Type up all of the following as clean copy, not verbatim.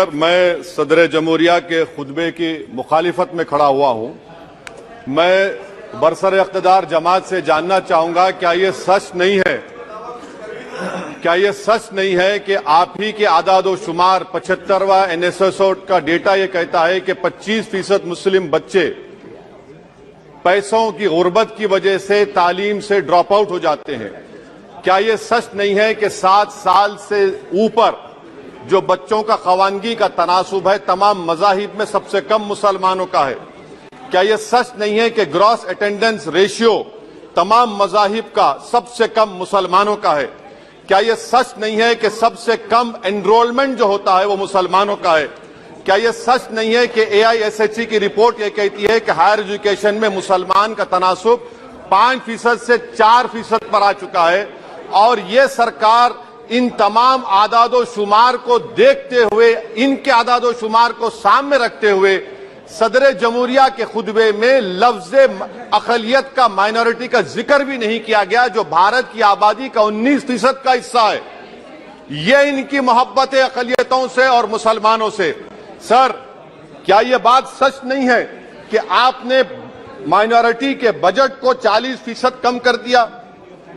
मैं सदर जमहूरिया के खुतबे की मुखालिफत में खड़ा हुआ हूं। मैं बरसर इक़्तिदार जमात से जानना चाहूंगा, क्या ये सच नहीं है कि आप ही के आदाद शुमार 75वां NSSO का डेटा ये कहता है कि 25% मुस्लिम बच्चे पैसों की गुर्बत की वजह से तालीम से ड्रॉप आउट हो जाते हैं। क्या ये सच नहीं है कि 7 साल से ऊपर जो बच्चों का खवानगी का तनासुब है तमाम मज़ाहिब में सबसे कम मुसलमानों का है? क्या यह सच नहीं है कि ग्रॉस अटेंडेंस रेशियो तमाम मज़ाहिब का सबसे कम मुसलमानों का है? क्या यह सच नहीं है कि सबसे कम एनरोलमेंट जो होता है वो मुसलमानों का है? क्या यह सच नहीं है कि AISHE की रिपोर्ट ये कहती है कि हायर एजुकेशन में मुसलमान का तनासुब 5% से 4% पर आ चुका है? और ये सरकार इन तमाम आदादो शुमार को देखते हुए, इनके आदादो शुमार को सामने रखते हुए सदर जमहूरिया के खुतबे में लफ्ज अक़लियत का, माइनॉरिटी का जिक्र भी नहीं किया गया, जो भारत की आबादी का 19% का हिस्सा है। ये इनकी मोहब्बत है अक़लियतों से और मुसलमानों से। सर, क्या यह बात सच नहीं है कि आपने माइनॉरिटी के बजट को 40% कम कर दिया,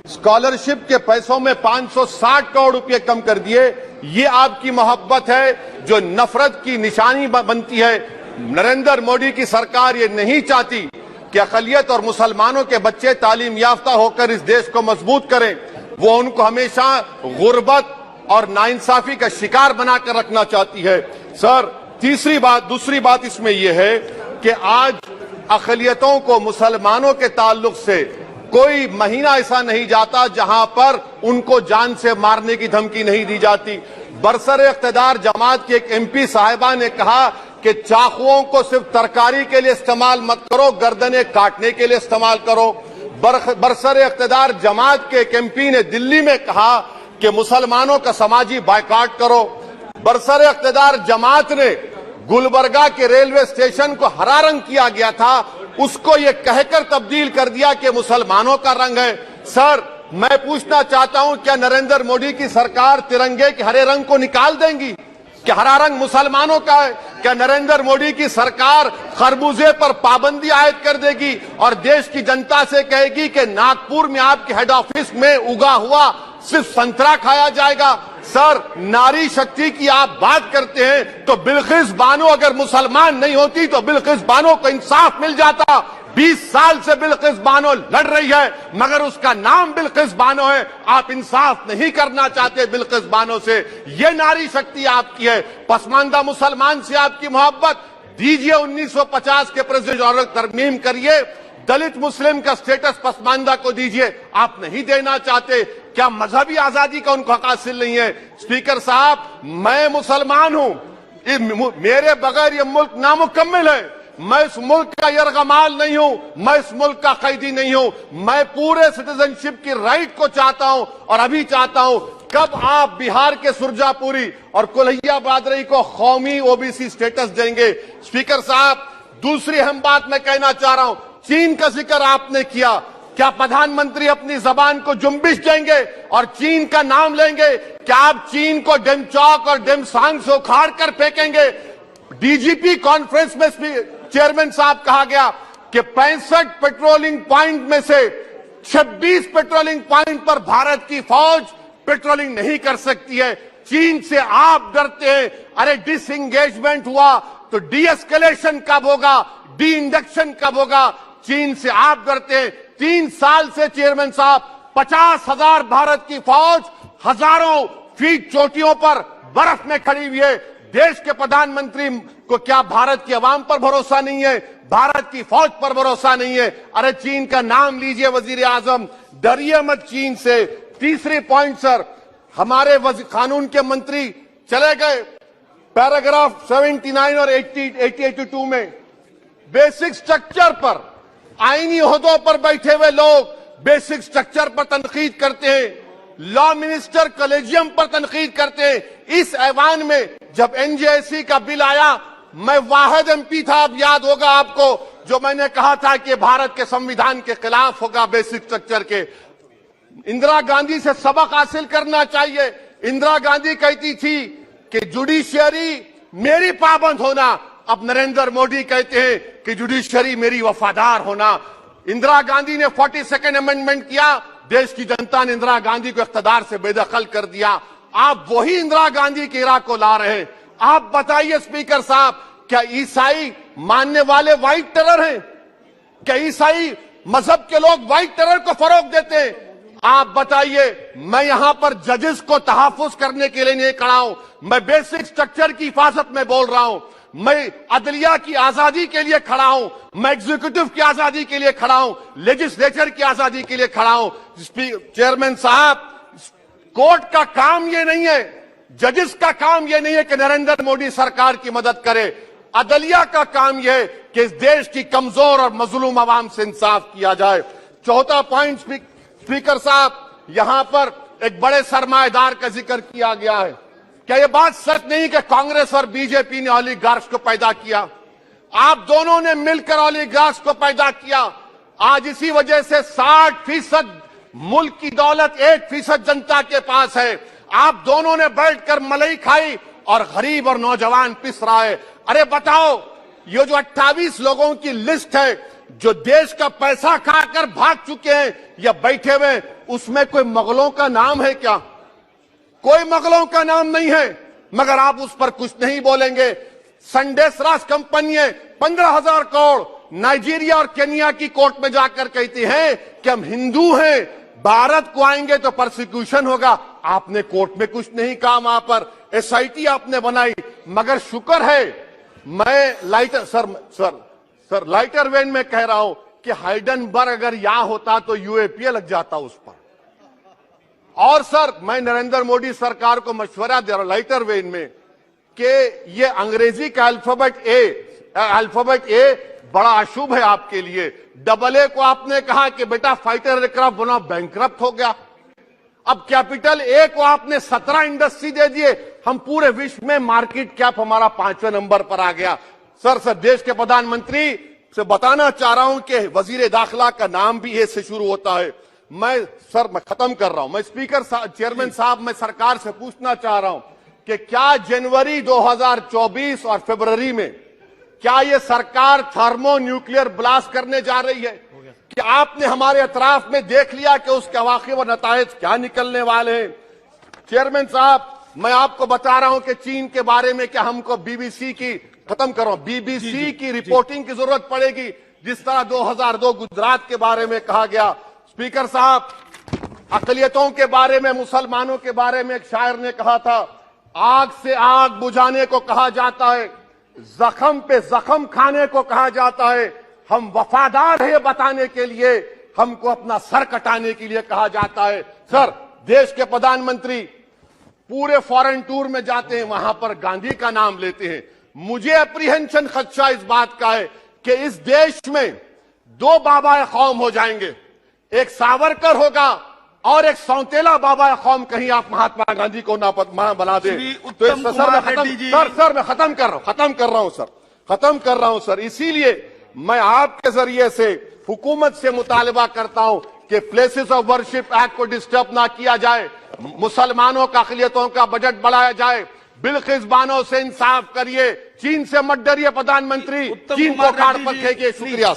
स्कॉलरशिप के पैसों में 560 करोड़ रुपए कम कर दिए? ये आपकी मोहब्बत है जो नफरत की निशानी बनती है। नरेंद्र मोदी की सरकार ये नहीं चाहती कि अक़लियत और मुसलमानों के बच्चे तालीम याफ्ता होकर इस देश को मजबूत करें। वो उनको हमेशा गुर्बत और नाइंसाफी का शिकार बनाकर रखना चाहती है। सर, दूसरी बात इसमें यह है कि आज अक़लियतों को मुसलमानों के ताल्लुक से कोई महीना ऐसा नहीं जाता जहां पर उनको जान से मारने की धमकी नहीं दी जाती। बरसर इक़्तिदार जमात की एक MP साहिबा ने कहा कि चाकुओं को सिर्फ तरकारी के लिए इस्तेमाल मत करो, गर्दनें काटने के लिए इस्तेमाल करो। बरसर इक़्तिदार जमात के एक MP ने दिल्ली में कहा कि मुसलमानों का समाजी बायकॉट करो। बरसर इक़्तिदार जमात ने गुलबर्गा के रेलवे स्टेशन को हरा रंग किया गया था, उसको ये कहकर तब्दील कर दिया कि मुसलमानों का रंग है। सर, मैं पूछना चाहता हूं, क्या नरेंद्र मोदी की सरकार तिरंगे के हरे रंग को निकाल देंगी? क्या हरा रंग मुसलमानों का है? क्या नरेंद्र मोदी की सरकार खरबूजे पर पाबंदी आयद कर देगी और देश की जनता से कहेगी कि नागपुर में आपके हेड ऑफिस में उगा हुआ सिर्फ संतरा खाया जाएगा? सर, नारी शक्ति की आप बात करते हैं तो बिल्किस बानो अगर मुसलमान नहीं होती तो बिल्किस बानो को इंसाफ मिल जाता। 20 साल से बिल्किस बानो लड़ रही है मगर उसका नाम बिल्किस बानो है। आप इंसाफ नहीं करना चाहते बिल्किस बानो से। ये नारी शक्ति आपकी है। पसमानदा मुसलमान से आपकी मोहब्बत, दीजिए 1950 के प्रेसिडेंट ऑर्डर तरमीम करिए, दलित मुस्लिम का स्टेटस पसमानदा को दीजिए। आप नहीं देना चाहते। क्या मजहबी आजादी का उनको हक हासिल नहीं है? स्पीकर साहब, मैं मुसलमान हूं, मेरे बगैर ये मुल्क नामुकम्मल है। मैं इस मुल्क का यरगमाल नहीं हूं, मैं इस मुल्क का कैदी नहीं हूं। मैं पूरे सिटीजनशिप की राइट को चाहता हूं और अभी चाहता हूं। कब आप बिहार के सुरजापुरी और कोल्हिया बादरी को कौमी OBC स्टेटस देंगे? स्पीकर साहब, दूसरी अहम बात मैं कहना चाह रहा हूं, चीन का जिक्र आपने किया। क्या प्रधानमंत्री अपनी जबान को जुम्बिश देंगे और चीन का नाम लेंगे? क्या आप चीन को डेमचौक और डेमसांग से उखाड़ कर फेंकेंगे? DGP कॉन्फ्रेंस में चेयरमैन साहब कहा गया कि 65 पेट्रोलिंग पॉइंट में से 26 पेट्रोलिंग पॉइंट पर भारत की फौज पेट्रोलिंग नहीं कर सकती है। चीन से आप डरते हैं। अरे, डिसएंगेजमेंट हुआ तो डी-एस्केलेशन कब होगा? डी इंडक्शन कब होगा? चीन से आप डरते हैं। 3 साल से चेयरमैन साहब 50,000 भारत की फौज हजारों फीट चोटियों पर बर्फ में खड़ी हुई है। देश के प्रधानमंत्री को क्या भारत की आवाम पर भरोसा नहीं है? भारत की फौज पर भरोसा नहीं है? अरे, चीन का नाम लीजिए वजीर आजम, डरिए मत चीन से। तीसरी पॉइंट सर, हमारे कानून के मंत्री चले गए। पैराग्राफ 79 और 82 में बेसिक स्ट्रक्चर पर, आईनी ओहदों पर बैठे हुए लोग बेसिक स्ट्रक्चर पर तनकीद करते हैं, लॉ मिनिस्टर कॉलेजियम पर तनकीद करते हैं। इस ऐवान में जब NJSE का बिल आया, मैं वाहिद MP था, अब याद होगा आपको, जो मैंने कहा था कि भारत के संविधान के खिलाफ होगा बेसिक स्ट्रक्चर के। इंदिरा गांधी से सबक हासिल करना चाहिए। इंदिरा गांधी कहती थी कि जुडिशियरी मेरी पाबंद होना। अब नरेंद्र मोदी कहते हैं कि जुडिशरी मेरी वफादार होना। इंदिरा गांधी ने 42nd अमेंडमेंट किया, देश की जनता ने इंदिरा गांधी को इख्तियार से बेदखल कर दिया। आप वही इंदिरा गांधी के इराक को ला रहे हैं। आप बताइए स्पीकर साहब, क्या ईसाई मानने वाले व्हाइट टेरर हैं? क्या ईसाई मजहब के लोग व्हाइट टेरर को फरोग देते हैं? आप बताइए। मैं यहां पर जजेस को तहफ्फुज करने के लिए नहीं खड़ा हूं, मैं बेसिक स्ट्रक्चर की हिफाजत में बोल रहा हूं। मैं अदलिया की आजादी के लिए खड़ा हूं, मैं एग्जीक्यूटिव की आजादी के लिए खड़ा हूं, लेजिस्लेचर की आजादी के लिए खड़ा हूं। चेयरमैन साहब, कोर्ट का काम यह नहीं है, जजेस का काम यह नहीं है कि नरेंद्र मोदी सरकार की मदद करे। अदलिया का काम यह है कि इस देश की कमजोर और मजलूम आवाम से इंसाफ किया जाए। चौथा पॉइंट स्पीकर साहब, यहां पर एक बड़े सरमाएदार का जिक्र किया गया है। क्या यह बात सच नहीं कि कांग्रेस और बीजेपी ने ओलिगार्क्स को पैदा किया? आप दोनों ने मिलकर ओलिगार्क्स को पैदा किया। आज इसी वजह से 60% मुल्क की दौलत 1% जनता के पास है। आप दोनों ने बैठकर मलाई खाई और गरीब और नौजवान पिस रहा है। अरे बताओ, ये जो 28 लोगों की लिस्ट है जो देश का पैसा खाकर भाग चुके हैं या बैठे हुए, उसमें कोई मुगलों का नाम है क्या? कोई मुगलों का नाम नहीं है, मगर आप उस पर कुछ नहीं बोलेंगे। संडेस राज कंपनी 15,000 करोड़ नाइजीरिया और केनिया की कोर्ट में जाकर कहती है कि हम हिंदू हैं, भारत को आएंगे तो परसिक्यूशन होगा। आपने कोर्ट में कुछ नहीं कहा, वहां पर SIT आपने बनाई। मगर शुक्र है, मैं लाइटर वेन में कह रहा हूं कि हाइडनबर्ग अगर यहां होता तो UAPA लग जाता उस पर। और सर, मैं नरेंद्र मोदी सरकार को मशवरा दे रहा हूं लाइटर वेन में कि ये अंग्रेजी का अल्फाबेट ए बड़ा अशुभ है आपके लिए। AA को आपने कहा कि बेटा फाइटर एयरक्राफ्ट बनाओ, बैंकरप्ट हो गया। अब कैपिटल A को आपने 17 इंडस्ट्री दे दिए, हम पूरे विश्व में मार्केट कैप हमारा 5वें नंबर पर आ गया। सर, देश के प्रधानमंत्री से बताना चाह रहा हूं कि वजीर दाखिला का नाम भी ए से शुरू होता है। मैं खत्म कर रहा हूं। मैं चेयरमैन साहब, मैं सरकार से पूछना चाह रहा हूं कि क्या जनवरी 2024 और फरवरी में क्या यह सरकार थर्मो न्यूक्लियर ब्लास्ट करने जा रही है? कि आपने हमारे अतराफ में देख लिया कि उसके अवाक़िब और नताइज क्या निकलने वाले हैं? चेयरमैन साहब, मैं आपको बता रहा हूं कि चीन के बारे में क्या हमको BBC की रिपोर्टिंग की जरूरत पड़ेगी, जिस तरह 2002 गुजरात के बारे में कहा गया। स्पीकर साहब, अक़लियतों के बारे में, मुसलमानों के बारे में एक शायर ने कहा था, आग से आग बुझाने को कहा जाता है, जख्म पे जख्म खाने को कहा जाता है। हम वफादार है बताने के लिए, हमको अपना सर कटाने के लिए कहा जाता है। सर, देश के प्रधानमंत्री पूरे फॉरेन टूर में जाते हैं, वहां पर गांधी का नाम लेते हैं। मुझे अप्रीहेंशन, खदशा इस बात का है कि इस देश में 2 बाबा कौम हो जाएंगे, एक सावरकर होगा और एक सौतेला बाबा कौम। कहीं आप महात्मा गांधी को ना बना दे तो सर मैं खत्म कर रहा हूं सर। इसीलिए मैं आपके जरिए से हुकूमत से मुतालबा करता हूं कि प्लेसेस ऑफ वर्शिप एक्ट को डिस्टर्ब ना किया जाए, मुसलमानों का अक़लियतों का बजट बढ़ाया जाए, बिल्किस बानो से इंसाफ करिए, चीन से मत डरिए प्रधानमंत्री, चीन को काट पर फेंकिए। शुक्रिया।